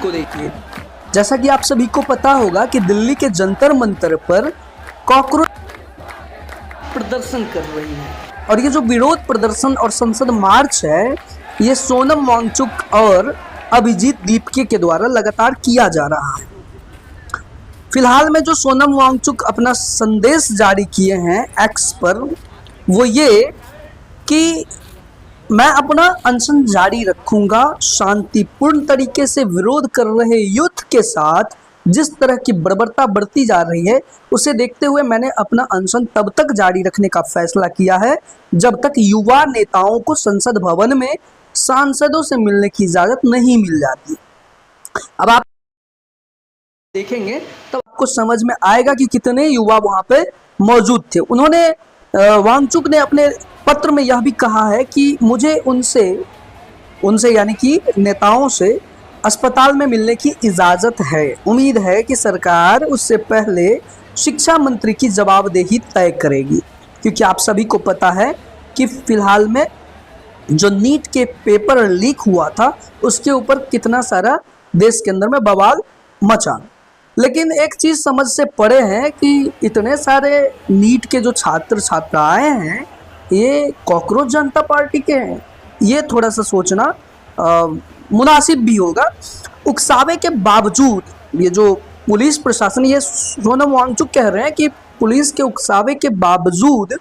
को देखिए। जैसा कि आप सभी को पता होगा कि दिल्ली के जंतर मंतर पर कॉकरोच प्रदर्शन कर रही है और ये जो विरोध प्रदर्शन और संसद मार्च है ये सोनम वांगचुक और अभिजीत दीपके के द्वारा लगातार किया जा रहा है। फिलहाल में जो सोनम वांगचुक अपना संदेश जारी किए हैं एक्स पर वो ये कि मैं अपना अनशन जारी रखूंगा, शांतिपूर्ण तरीके से विरोध कर रहे यूथ के साथ जिस तरह की बर्बरता बढ़ती जा रही है उसे देखते हुए मैंने अपना अनशन तब तक जारी रखने का फैसला किया है जब तक युवा नेताओं को संसद भवन में सांसदों से मिलने की इजाज़त नहीं मिल जाती। अब आप देखेंगे तब आपको समझ में आएगा कि कितने युवा वहां पे मौजूद थे। उन्होंने वांगचुक ने अपने पत्र में यह भी कहा है कि मुझे उनसे यानी कि नेताओं से अस्पताल में मिलने की इजाज़त है। उम्मीद है कि सरकार उससे पहले शिक्षा मंत्री की जवाबदेही तय करेगी, क्योंकि आप सभी को पता है कि फिलहाल में जो नीट के पेपर लीक हुआ था उसके ऊपर कितना सारा देश के अंदर में बवाल मचा। लेकिन एक चीज़ समझ से परे है कि इतने सारे नीट के जो छात्र छात्राएं हैं ये कॉकरोच जनता पार्टी के हैं, ये थोड़ा सा सोचना मुनासिब भी होगा। उकसावे के बावजूद ये जो पुलिस प्रशासन, ये सोनम वांगचुक कह रहे हैं कि पुलिस के उकसावे के बावजूद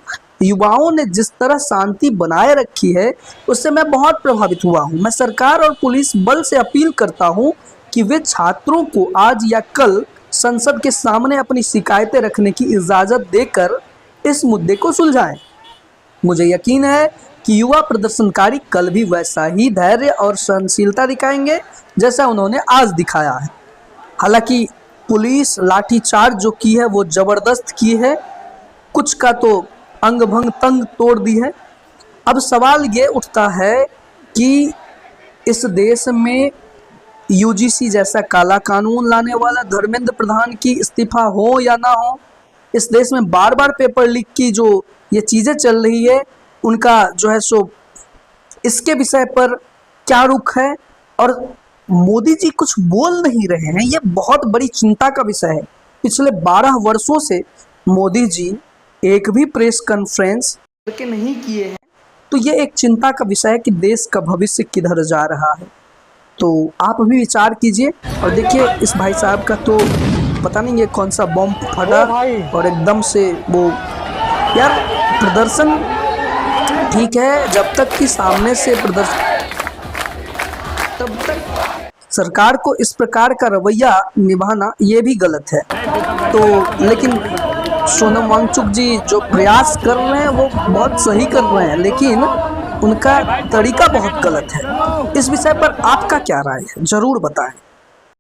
युवाओं ने जिस तरह शांति बनाए रखी है उससे मैं बहुत प्रभावित हुआ हूँ। मैं सरकार और पुलिस बल से अपील करता हूँ कि वे छात्रों को आज या कल संसद के सामने अपनी शिकायतें रखने की इजाज़त देकर इस मुद्दे को सुलझाएं। मुझे यकीन है कि युवा प्रदर्शनकारी कल भी वैसा ही धैर्य और सहनशीलता दिखाएंगे जैसा उन्होंने आज दिखाया है। हालांकि पुलिस लाठीचार्ज जो की है वो ज़बरदस्त की है, कुछ का तो अंग भंग तंग तोड़ दी है। अब सवाल ये उठता है कि इस देश में यूजीसी जैसा काला कानून लाने वाला धर्मेंद्र प्रधान की इस्तीफा हो या ना हो, इस देश में बार बार पेपर लीक की जो ये चीज़ें चल रही है उनका जो है सो इसके विषय पर क्या रुख है और मोदी जी कुछ बोल नहीं रहे हैं, ये बहुत बड़ी चिंता का विषय है। पिछले 12 वर्षों से मोदी जी एक भी प्रेस कॉन्फ्रेंस करके नहीं किए हैं, तो ये एक चिंता का विषय है कि देश का भविष्य किधर जा रहा है। तो आप भी विचार कीजिए और देखिए इस भाई साहब का तो पता नहीं ये कौन सा बम फटा और एकदम से वो, यार प्रदर्शन ठीक है जब तक कि सामने से प्रदर्शन, तब तक सरकार को इस प्रकार का रवैया निभाना ये भी गलत है। तो लेकिन सोनम वांगचुक जी जो प्रयास कर रहे हैं वो बहुत सही कर रहे हैं, लेकिन उनका तरीका बहुत गलत है। इस विषय पर आपका क्या राय है, ज़रूर बताएं।